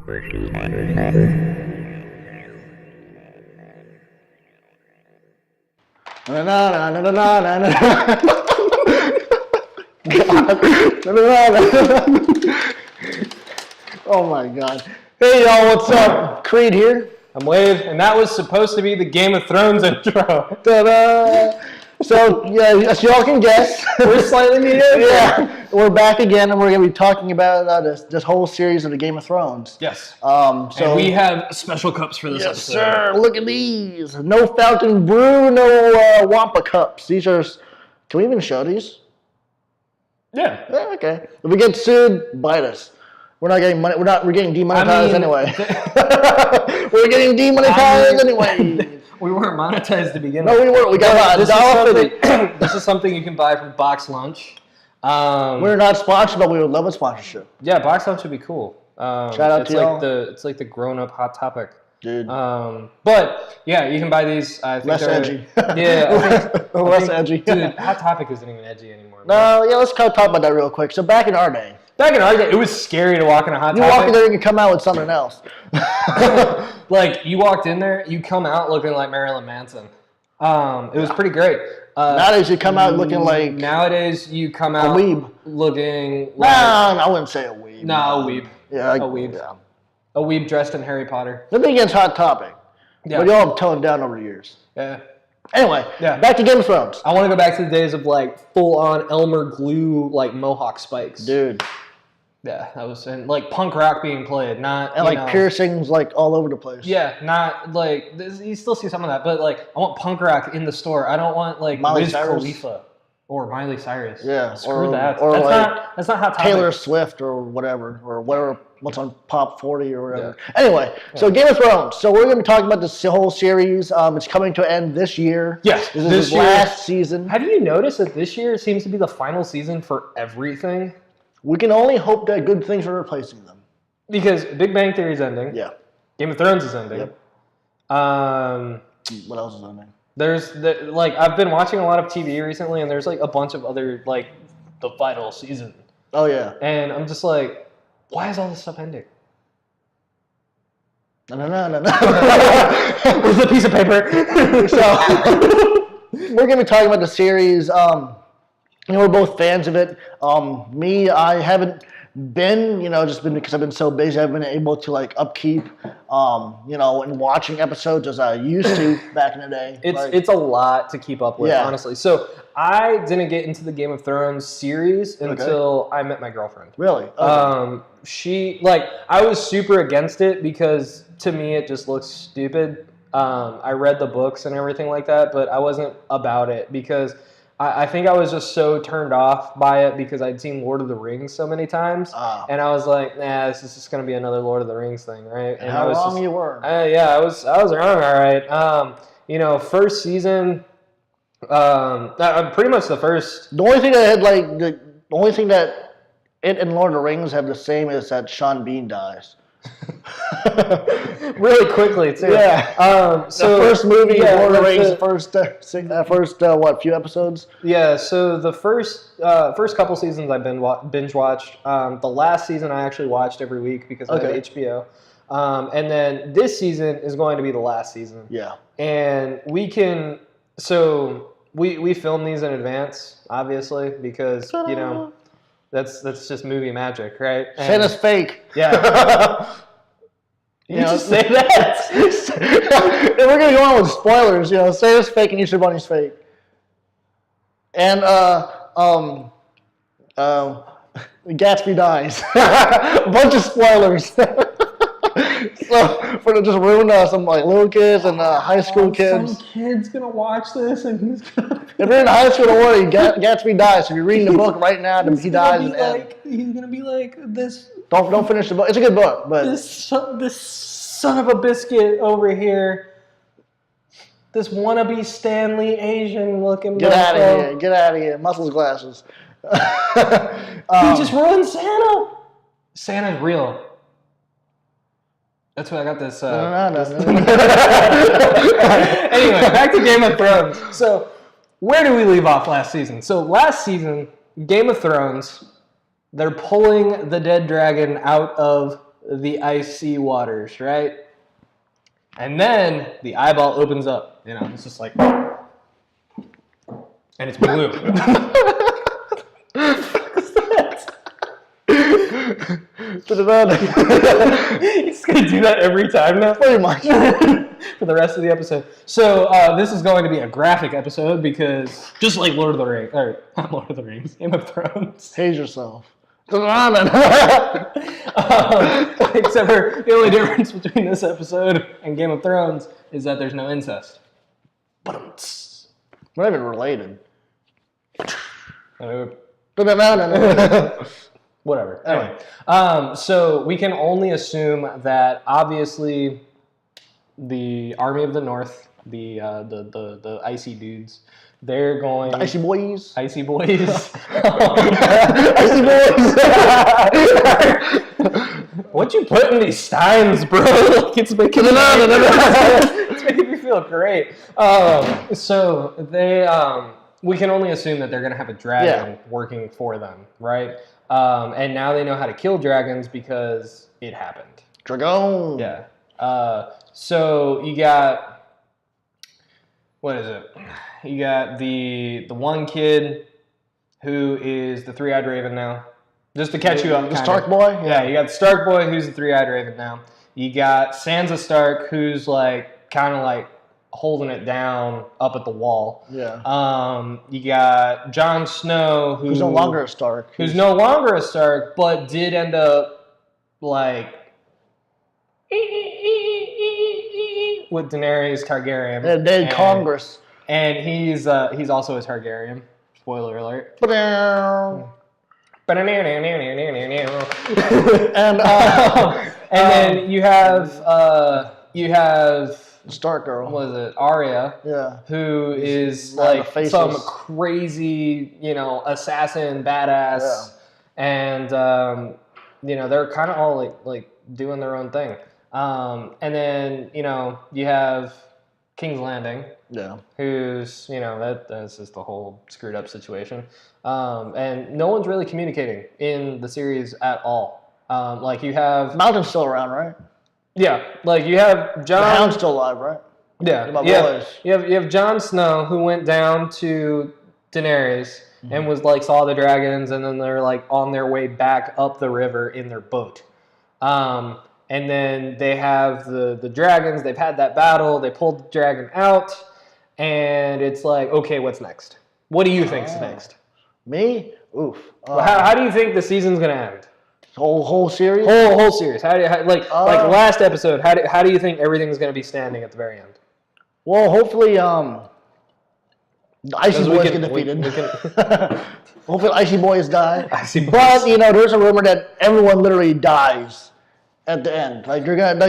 Na, na, na, na, na, na, na. God. Na, na, na, na, na. Oh my God. Hey y'all, what's up? Creed here. I'm Wade, and that was supposed to be the Game of Thrones intro. Ta-da! So, yeah, as y'all can guess, We're slightly mediocre. Yeah, we're back again, and we're going to be talking about this whole series of the Game of Thrones. Yes. So and we have special cups for this yes, episode. sir. Look at these. No fountain brew, no Wampa cups. These are. Can we even show these? Yeah. Yeah, okay. If we get sued, bite us. We're not getting money. We're getting demonetized anyway. We're getting demonetized anyway. We weren't monetized to begin No, with. we weren't. We got This is something you can buy from Box Lunch. We're not sponsored, but we would love a sponsorship. Yeah, Box Lunch would be cool. Shout out to y'all. It's like the grown-up Hot Topic. Dude. But yeah, you can buy these. I think less edgy. Yeah. Less edgy. Dude, Hot Topic isn't even edgy anymore. No, yeah, let's talk about that real quick. So back in our day. It was scary to walk in a Hot Topic. You walk in there and you come out with something else. Like, you walked in there, you come out looking like Marilyn Manson. It was pretty great. Nowadays you come out looking like... Nowadays you come out weeb. Looking like... No, I wouldn't say a weeb. No, a weeb. Yeah, a weeb. Yeah. A weeb dressed in Harry Potter. Nothing against Hot Topic. Yeah. But y'all have toned down over the years. Yeah. Anyway, back to Game of Thrones. I want to go back to the days of, like, full-on Elmer glue, like, mohawk spikes. Dude. Yeah, that was, and like punk rock being played, not, and like piercings like all over the place. Yeah, not like, you still see some of that, but like, I want punk rock in the store. I don't want like Wiz Khalifa or Miley Cyrus. Yeah, screw that. Or that's not Hot Topic. Taylor Swift or whatever, what's on Pop 40 or whatever. Yeah. Anyway, so Game of Thrones. So we're going to be talking about this whole series. It's coming to an end this year. Yes, this is year, last season. Have you noticed that this year seems to be the final season for everything? We can only hope that good things are replacing them. Because Big Bang Theory is ending. Yeah. Game of Thrones is ending. Yep. What else is ending? I've been watching a lot of TV recently, and there's like a bunch of other, like, the final season. Oh, yeah. And I'm just like, why is all this stuff ending? No. Where's the piece of paper? So, we're going to be talking about the series. We're both fans of it. Me, I haven't been, just been because I've been so busy. I've been able to like upkeep, and watching episodes as I used to back in the day. It's a lot to keep up with, honestly. So I didn't get into the Game of Thrones series until I met my girlfriend. Really? Okay. I was super against it because to me it just looks stupid. I read the books and everything like that, but I wasn't about it because I think I was just so turned off by it because I'd seen Lord of the Rings so many times, and I was like, nah, this is just going to be another Lord of the Rings thing, right? And how wrong you were. I was wrong, all right. First season, pretty much the first. The only thing that the only thing that it and Lord of the Rings have the same is that Sean Bean dies. Really quickly too. Yeah. So the first movie, Lord of the Rings, first few episodes. Yeah. So the first couple seasons I've been binge watched. The last season I actually watched every week because I have HBO. And then this season is going to be the last season. Yeah. And we film these in advance, obviously, because that's just movie magic, right? And Santa's fake. Yeah. You just say that. We're gonna go on with spoilers. Santa's fake and Easter Bunny's fake. And Gatsby dies. A bunch of spoilers. So for just ruin some little kids and high school kids. Some kid's gonna watch this and he's gonna. If you're in high school, don't worry. Gatsby dies. So if you're reading the book right now, he dies. He's gonna be like this. Don't finish the book. It's a good book, but this son of a biscuit over here. This wannabe Stanley Asian looking. Get out of here! Get out of here! Muscles glasses. He just ruined Santa. Santa's real. That's what I got this. Anyway, back to Game of Thrones. So, where do we leave off last season? So, last season, Game of Thrones, they're pulling the dead dragon out of the icy waters, right? And then the eyeball opens up. It's just like, and it's blue. He's gonna do that every time now, Pretty much. for the rest of the episode. So this is going to be a graphic episode because just like Lord of the Rings, or not Lord of the Rings, Game of Thrones. Haze yourself. Except for the only difference between this episode and Game of Thrones is that there's no incest. We're not even related. No. No. Whatever. Anyway, so we can only assume that obviously the Army of the North, the icy dudes, they're going The icy boys. icy boys. Icy boys. What you put in these steins, bro? Like it's making it's making me feel great. So they we can only assume that they're gonna have a dragon working for them, right? And now they know how to kill dragons because it happened. Dragon. Yeah. So you got, what is it? You got the one kid who is the three-eyed raven now. Just to catch you up. The Stark boy? Yeah, you got the Stark boy who's the three-eyed raven now. You got Sansa Stark who's like kind of like holding it down up at the wall. Yeah. You got Jon Snow who's no longer a Stark. Who's no longer a Stark, but did end up like with Daenerys Targaryen. Yeah, dead Congress. And he's also a Targaryen. Spoiler alert. And then you have Stark girl. What is it? Arya. Yeah. Who is like some crazy, assassin, badass. Yeah. And they're kind of all like doing their own thing. And then, you have King's Landing. Yeah. Who's, that's just the whole screwed up situation. And no one's really communicating in the series at all. Like you have... Mountain's still around, right? Yeah. Like you have Jon... The Hound's still alive, right? Yeah. My boys. You have Jon Snow who went down to Daenerys and was like, saw the dragons, and then they're like on their way back up the river in their boat. And then they have the dragons. They've had that battle. They pulled the dragon out. And it's like, okay, what's next? What do you think's next? Me? Oof. Well, how do you think the season's gonna end? Whole series? Whole series. Like last episode? How do you think everything's gonna be standing at the very end? Well, hopefully, the Icy Boys get defeated. Hopefully, Icy Boys die. But there's a rumor that everyone literally dies at the end. Like you're gonna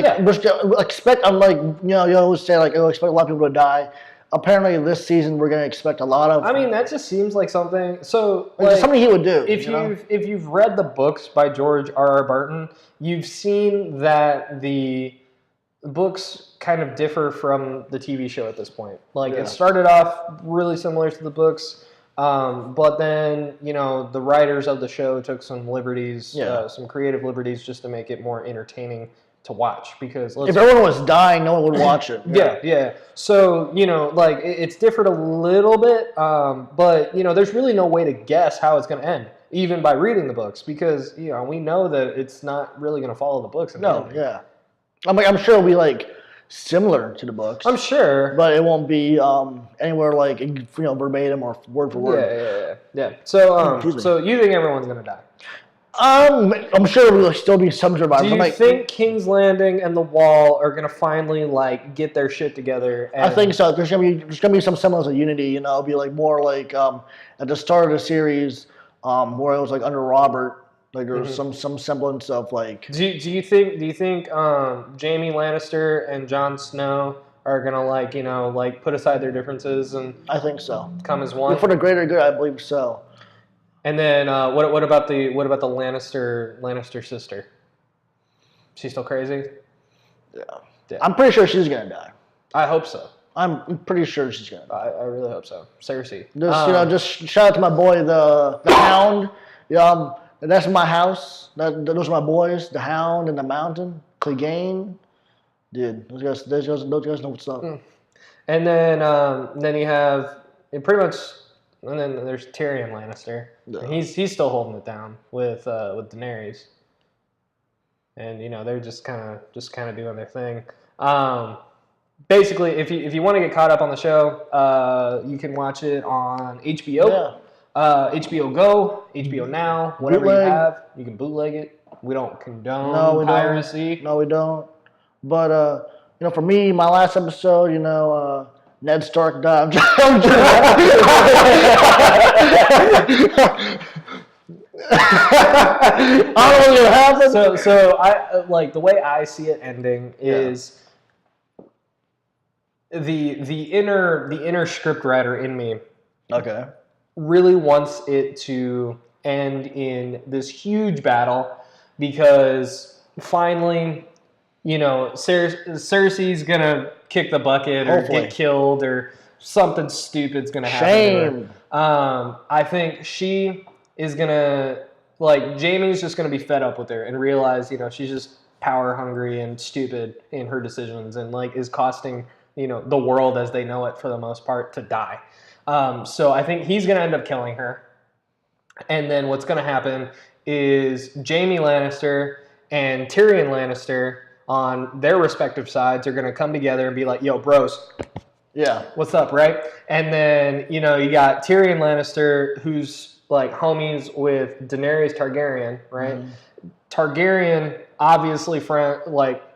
expect. I'm like you always say like expect a lot of people to die. Apparently, this season we're going to expect a lot of. I mean, that just seems like something. So, something he would do. If you've read the books by George R.R. Martin, you've seen that the books kind of differ from the TV show at this point. Like it started off really similar to the books, but then the writers of the show took some liberties, some creative liberties, just to make it more entertaining to watch, because if everyone was dying, no one would watch it. Yeah. So like it's different a little bit, but there's really no way to guess how it's going to end, even by reading the books, because we know that it's not really going to follow the books. I'm sure it'll be like similar to the books. I'm sure, but it won't be anywhere like verbatim or word for word. Yeah. So so you think everyone's going to die? I'm sure there will still be some survivors. Do you think King's Landing and the Wall are gonna finally get their shit together? I think so. There's gonna be some semblance of unity. It'll be like more like at the start of the series, where it was like under Robert. Like there was some semblance of like. Do you think Jaime Lannister and Jon Snow are gonna put aside their differences and? I think so. Come as one. For the greater good, I believe so. And then what about the Lannister sister? She's still crazy? Yeah. I'm pretty sure she's gonna die. I hope so. I'm pretty sure she's gonna die. I really hope so. Cersei. Just shout out to my boy the Hound. That's my house. Those are my boys, the Hound and the Mountain, Clegane. Dude, those guys know what's up. And then you have pretty much, and then there's Tyrion Lannister. Yeah. And he's still holding it down with Daenerys. And they're just kind of doing their thing. Basically, if you want to get caught up on the show, you can watch it on HBO. Yeah. HBO Go, HBO Now, whatever Bootleg. you have, you can bootleg it. We don't condone piracy. No, we don't. But for me, my last episode, Ned Stark died. I'm joking. I don't know what's gonna happen. So I like the way I see it ending is the inner script writer in me. Okay. Really wants it to end in this huge battle because finally, Cersei's gonna kick the bucket or Hopefully. get killed or something stupid's gonna happen. Shame. To her. I think she is gonna Jaime's just gonna be fed up with her and realize she's just power hungry and stupid in her decisions and is costing the world as they know it for the most part to die. So I think he's going to end up killing her. And then what's going to happen is Jaime Lannister and Tyrion Lannister on their respective sides are going to come together and be like, yo, bros. Yeah. What's up, right? And then, you got Tyrion Lannister who's homies with Daenerys Targaryen, right? Mm-hmm. Targaryen, obviously,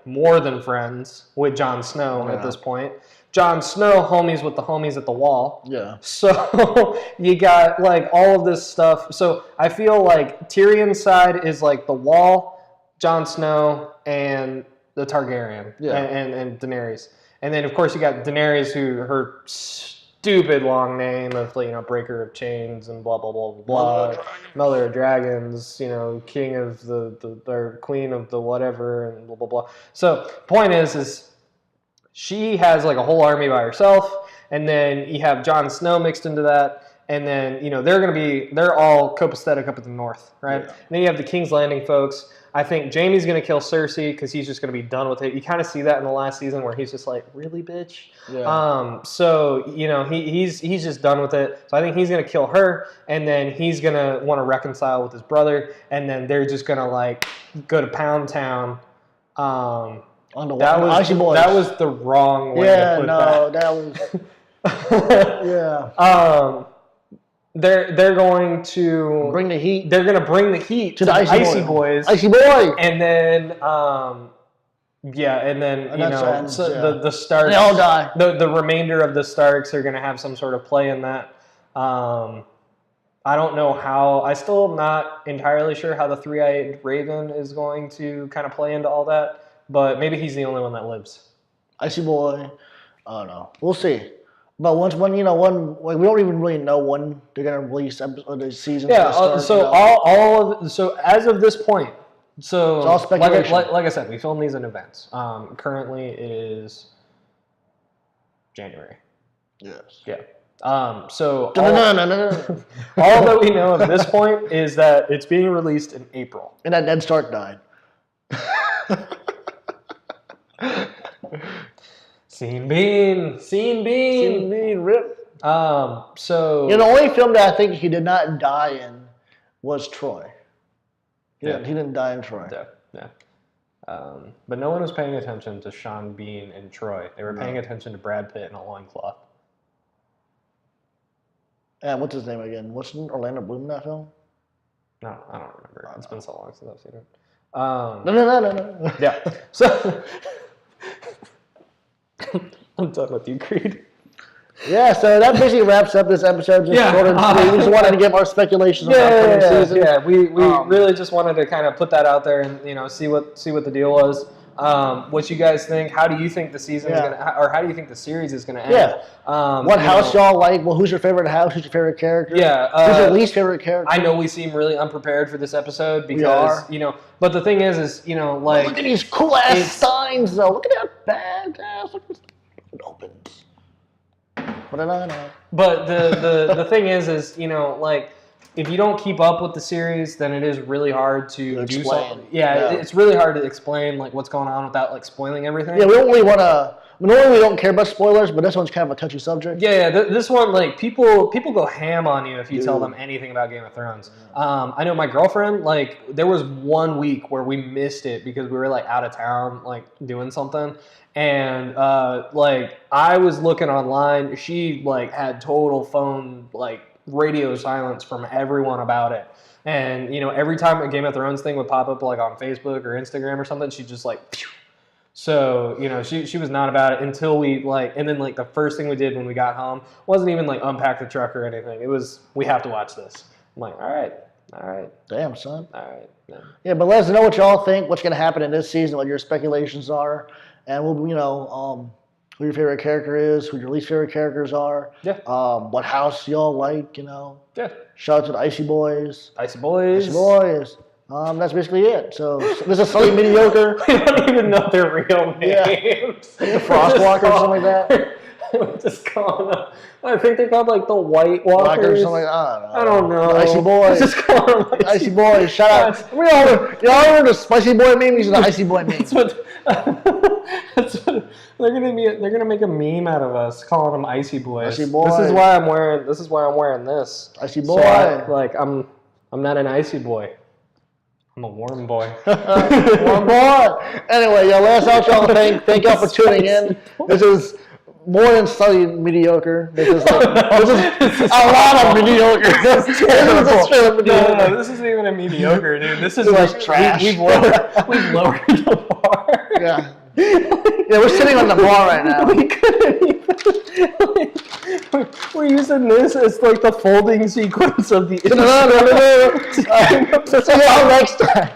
more than friends with Jon Snow at this point. Jon Snow, homies with the homies at the Wall. Yeah. So you got all of this stuff. So I feel like Tyrion's side is the Wall, Jon Snow, and the Targaryen. Yeah. And Daenerys. And then of course you got Daenerys, who her stupid long name of Breaker of Chains and blah blah blah blah. Mother of Dragons, King of or Queen of the whatever and blah blah blah. So point is she has a whole army by herself, and then you have Jon Snow mixed into that, and then they're all copacetic up at the north, right? Yeah. And then you have the King's Landing folks. I think Jaime's gonna kill Cersei because he's just gonna be done with it. You kind of see that in the last season where he's just really, bitch. Yeah. So he's just done with it. So I think he's gonna kill her, and then he's gonna want to reconcile with his brother, and then they're just gonna go to Pound Town. That was the wrong way to put that. Yeah. They're going to bring the heat. They're going to bring the heat to the Icy Boys. Icy Boy. And then the Starks. They all die. The remainder of the Starks are going to have some sort of play in that. I don't know how. I still am not entirely sure how the Three-Eyed Raven is going to kind of play into all that. But maybe he's the only one that lives. Icy Boy. I don't know. We'll see. But we don't even really know when they're gonna release the season. Yeah. So as of this point, it's all speculation. Like I said, we film these in advance. Currently it is January. Yes. Yeah. So no. All that we know at this point is that it's being released in April. And that Ned Stark died. Scene bean, rip. So the only film that I think he did not die in was Troy. He didn't die in Troy. Yeah. But no one was paying attention to Sean Bean in Troy. They were paying attention to Brad Pitt in a loincloth. And what's his name again? Wasn't Orlando Bloom in that film? No, I don't remember. It's been so long since I've seen it. No. Yeah. So I'm done with you, Creed. Yeah, so that basically wraps up this episode. Short and sweet. We just wanted to give our speculations on the upcoming season. Yeah, we really just wanted to kind of put that out there and see what the deal was. What you guys think? How do you think the season is gonna, or how do you think the series is gonna end? Yeah. What house y'all like? Well, who's your favorite house? Who's your favorite character? Yeah. Who's your least favorite character? I know we seem really unprepared for this episode because but the thing is look at these cool ass signs though. Look at that badass. Look at this. It opens. But the thing is if you don't keep up with the series, then it is really hard to do explain. something. Yeah, it's really hard to explain like what's going on without like spoiling everything. Yeah, we don't really want to. Normally, we don't care about spoilers, but this one's kind of a touchy subject. Yeah, this one, like, people go ham on you if you tell them anything about Game of Thrones. I know my girlfriend, like, there was 1 week where we missed it because we were, like, out of town, like, doing something. And, like, I was looking online. She, like, had total phone, like, radio silence from everyone about it. And, you know, every time a Game of Thrones thing would pop up, like, on Facebook or Instagram or something, she'd just, like, phew. So, you know, she was not about it until we, like, and then, like, the first thing we did when we got home wasn't even, like, unpack the truck or anything. It was, we have to watch this. I'm like, all right. Damn, son. All right. Yeah, but let us know what y'all think, what's going to happen in this season, what your speculations are, and we'll, you know, who your favorite character is, who your least favorite characters are. Yeah. What house y'all like, you know. Yeah. Shout out to the Icy Boys. Icy Boys. That's basically it. So this is Sully Mediocre. We don't even know their real names. The Frostwalkers or something like that. We're just calling them. I think they're called like the White Walkers. Something like that. I don't know. The Icy Boys. Just call them like Icy Boys. Shout out. Y'all heard the Spicy Boy meme? These are the Icy Boy memes. That's what they're gonna make a meme out of us calling them Icy Boys. Icy Boy. This is why I'm wearing this. Icy Boy. So I'm not an icy boy. I'm a warm boy. Warm boy. Anyway, let us know what y'all think. Thank y'all for tuning in. This is more than slightly mediocre. This is a lot of mediocre. This is terrible. No, this isn't even a mediocre, dude. This is like trash. We've lowered the bar. Yeah. Yeah, we're sitting on the bar right now. We couldn't even. We're using this as like the folding sequence of the. No. See y'all next time.